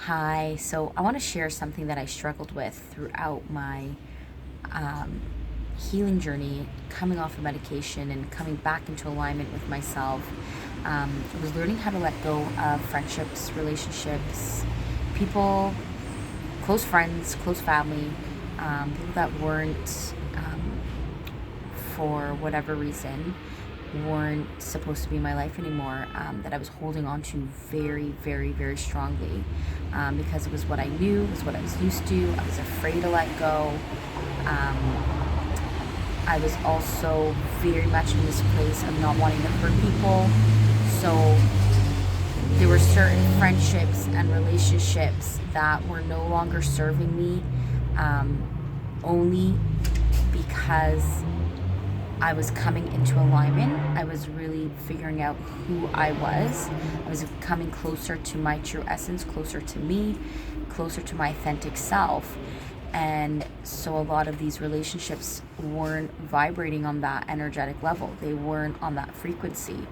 Hi, so I want to share something that I struggled with throughout my um, healing journey, coming off of medication and coming back into alignment with myself. I was learning how to let go of friendships, relationships, people, close friends, close family, people that weren't, for whatever reason, weren't supposed to be in my life anymore, that I was holding on to very, very, very strongly, because it was what I knew, it was what I was used to. I was afraid to let go. Um, I was also very much in this place of not wanting to hurt people. So there were certain friendships and relationships that were no longer serving me, um, only because I was coming into alignment. I was really figuring out who I was. I was coming closer to my true essence, closer to me, closer to my authentic self. And so a lot of these relationships weren't vibrating on that energetic level, they weren't on that frequency.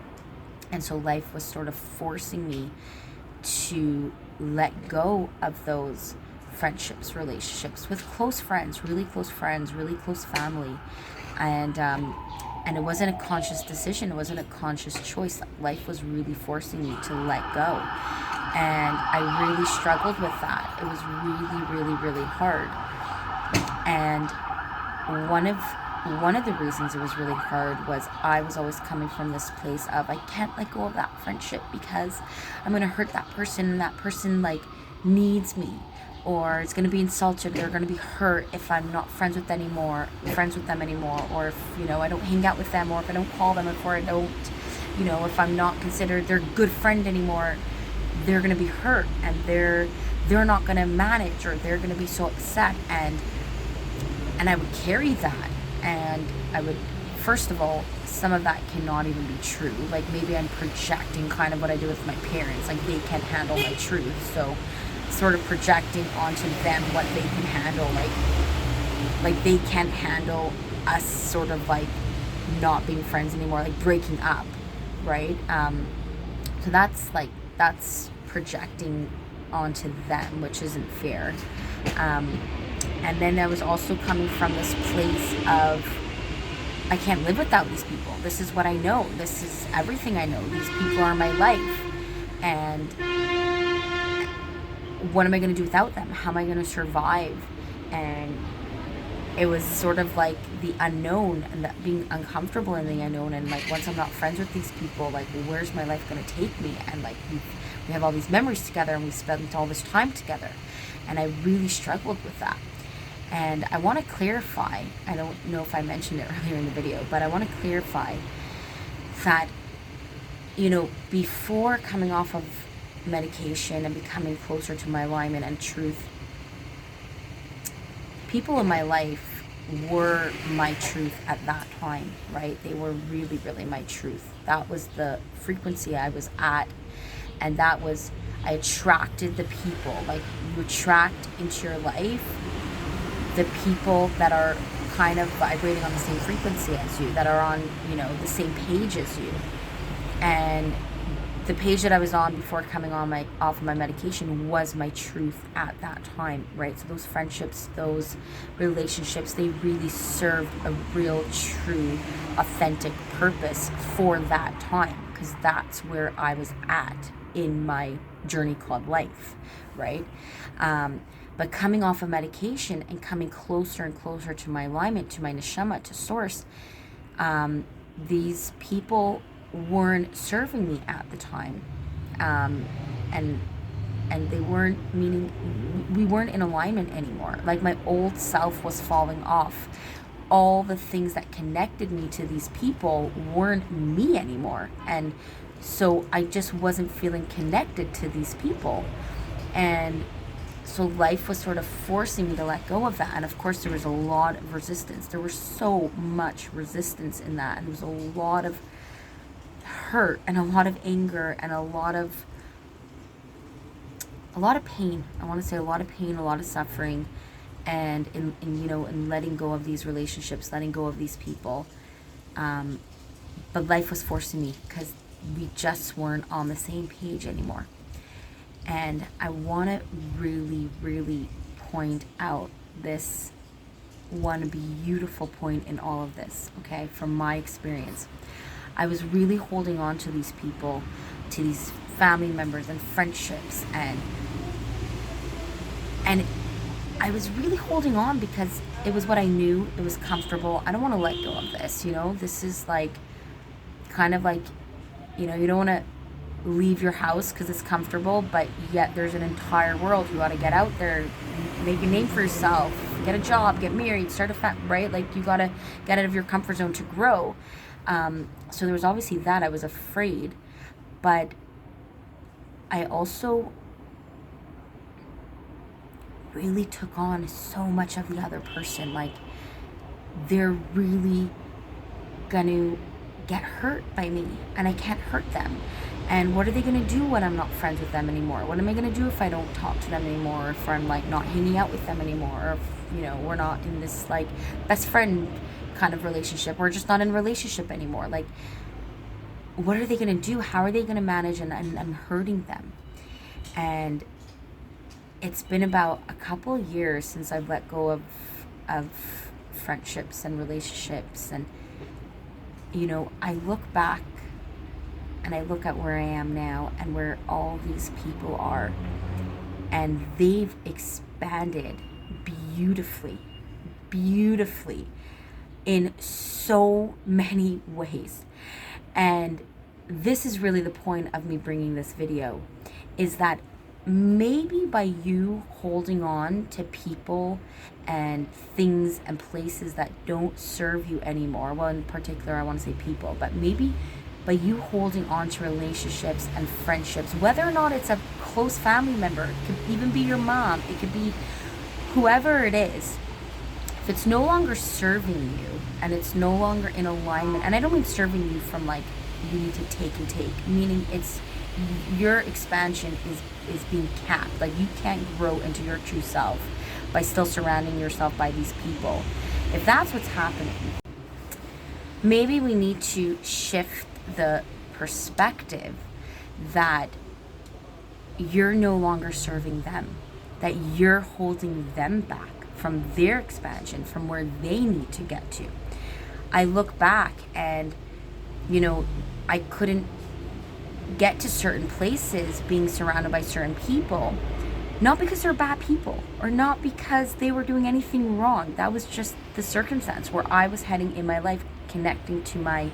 And so life was sort of forcing me to let go of those friendships, relationships with close friends, really close family, and it wasn't a conscious decision. It wasn't a conscious choice. Life was really forcing me to let go, and I really struggled with that. It was really, really, really hard. And one of one of the reasons it was really hard was I was always coming from this place of I can't let go of that friendship because I'm gonna hurt that person, and that person like needs me, or it's gonna be insulted, they're gonna be hurt if I'm not friends with them anymore, or if I don't hang out with them, or if I don't call them, if I'm not considered their good friend anymore, they're gonna be hurt, and they're not gonna manage, or they're gonna be so upset. And I would carry that, and I would, first of all, some of that cannot even be true. Like maybe I'm projecting kind of what I do with my parents, like they can't handle my truth, so sort of projecting onto them what they can handle, like they can't handle us sort of like not being friends anymore, like breaking up, right? So that's projecting onto them, which isn't fair. Um, and then I was also coming from this place of I can't live without these people. This is what I know. This is everything I know. These people are my life. And what am I going to do without them? How am I going to survive? And it was sort of like the unknown, and that being uncomfortable in the unknown, and like once I'm not friends with these people, like where's my life going to take me? And like we have all these memories together, and we spent all this time together, and I really struggled with that. And I want to clarify, I don't know if I mentioned it earlier in the video, but I want to clarify that, before coming off of medication and becoming closer to my alignment and truth, people in my life were my truth at that time, right? They were really, really my truth. That was the frequency I was at, and I attracted the people. Like, you attract into your life the people that are kind of vibrating on the same frequency as you, that are on, the same page as you. And the page that I was on before coming off of my medication was my truth at that time, right? So those friendships, those relationships, they really served a real, true, authentic purpose for that time, because that's where I was at in my journey called life, right? But coming off of medication and coming closer and closer to my alignment, to my neshama, to source, these people weren't serving me at the time, and they weren't, meaning we weren't in alignment anymore. Like my old self was falling off. All the things that connected me to these people weren't me anymore, and so I just wasn't feeling connected to these people. And so life was sort of forcing me to let go of that. And of course there was a lot of resistance. There was so much resistance in that, and there was a lot of hurt and a lot of anger and a lot of pain. I want to say a lot of pain, a lot of suffering, and in letting go of these relationships, letting go of these people. But life was forcing me, because we just weren't on the same page anymore. And I want to really, really point out this one beautiful point in all of this, okay, from my experience. I was really holding on to these people, to these family members and friendships, and I was really holding on because it was what I knew, it was comfortable. I don't want to let go of this, you know. This is like kind of like, you know, you don't want to leave your house because it's comfortable, but yet there's an entire world. You got to get out there, make a name for yourself, get a job, get married, start a right? Like, you got to get out of your comfort zone to grow. So there was obviously that. I was afraid, but I also really took on so much of the other person. Like, they're really gonna get hurt by me, and I can't hurt them. And what are they gonna do when I'm not friends with them anymore? What am I gonna do if I don't talk to them anymore, or if I'm like not hanging out with them anymore, or if, you know, we're not in this like best friend kind of relationship, we're just not in a relationship anymore? Like, what are they gonna do? How are they gonna manage? And I'm hurting them. And it's been about a couple years since I've let go of friendships and relationships. And, you know, I look back and I look at where I am now and where all these people are, and they've expanded beautifully, beautifully in so many ways. And this is really the point of me bringing this video, is that maybe by you holding on to people and things and places that don't serve you anymore, well, in particular, I want to say people, but maybe by you holding on to relationships and friendships, whether or not it's a close family member, it could even be your mom, it could be whoever it is, if it's no longer serving you and it's no longer in alignment, and I don't mean serving you from like you need to take, meaning it's your expansion is being capped. Like, you can't grow into your true self by still surrounding yourself by these people. If that's what's happening, maybe we need to shift the perspective that you're no longer serving them, that you're holding them back from their expansion, from where they need to get to. I look back and, you know, I couldn't get to certain places being surrounded by certain people, not because they're bad people or not because they were doing anything wrong. That was just the circumstance where I was heading in my life, connecting to my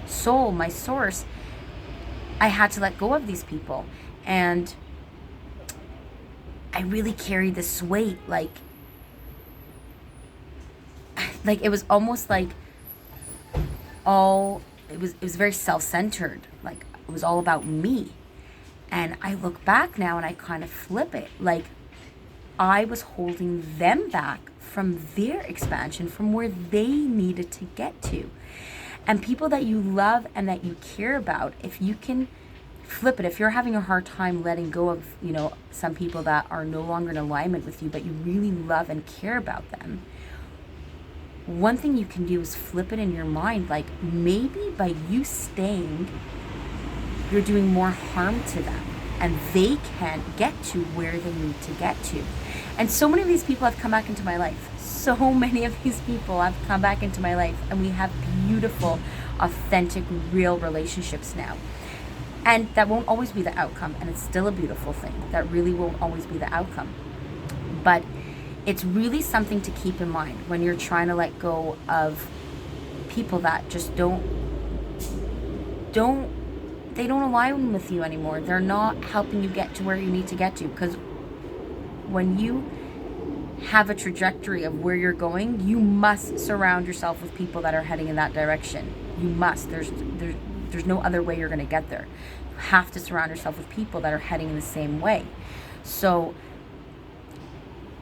soul, my source. I had to let go of these people, and I really carried this weight, like it was almost like it was very self-centered. Like, it was all about me. And I look back now and I kind of flip it. Like, I was holding them back from their expansion, from where they needed to get to. And people that you love and that you care about, if you can flip it, if you're having a hard time letting go of, you know, some people that are no longer in alignment with you, but you really love and care about them, one thing you can do is flip it in your mind. Like, maybe by you staying, you're doing more harm to them, and they can't get to where they need to get to. And so many of these people have come back into my life. So many of these people have come back into my life, and we have beautiful, authentic, real relationships now. And that won't always be the outcome, and it's still a beautiful thing. That really won't always be the outcome. But it's really something to keep in mind when you're trying to let go of people that just don't align with you anymore. They're not helping you get to where you need to get to. Because when you have a trajectory of where you're going, you must surround yourself with people that are heading in that direction. You must. There's no other way you're going to get there. You have to surround yourself with people that are heading in the same way. So,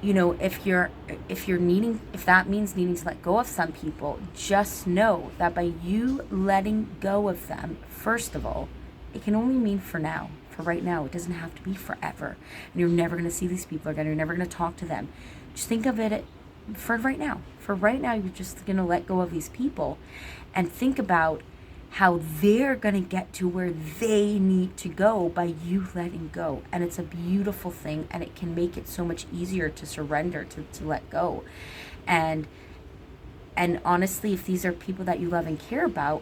you know, if that means needing to let go of some people, just know that by you letting go of them, first of all, it can only mean for now, for right now. It doesn't have to be forever. And you're never going to see these people again. You're never going to talk to them. Just think of it for right now. For right now, you're just going to let go of these people and think about how they're going to get to where they need to go by you letting go. And it's a beautiful thing, and it can make it so much easier to surrender, to let go. And honestly, if these are people that you love and care about,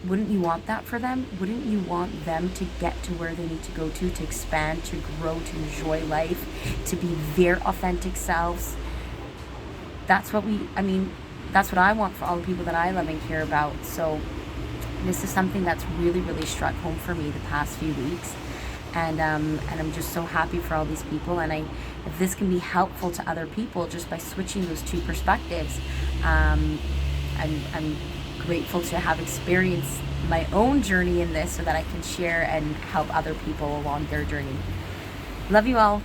wouldn't you want that for them? Wouldn't you want them to get to where they need to go to expand, to grow, to enjoy life, to be their authentic selves? That's what that's what I want for all the people that I love and care about. So this is something that's really, really struck home for me the past few weeks. And I'm just so happy for all these people. And if this can be helpful to other people just by switching those two perspectives, I'm grateful to have experienced my own journey in this so that I can share and help other people along their journey. Love you all.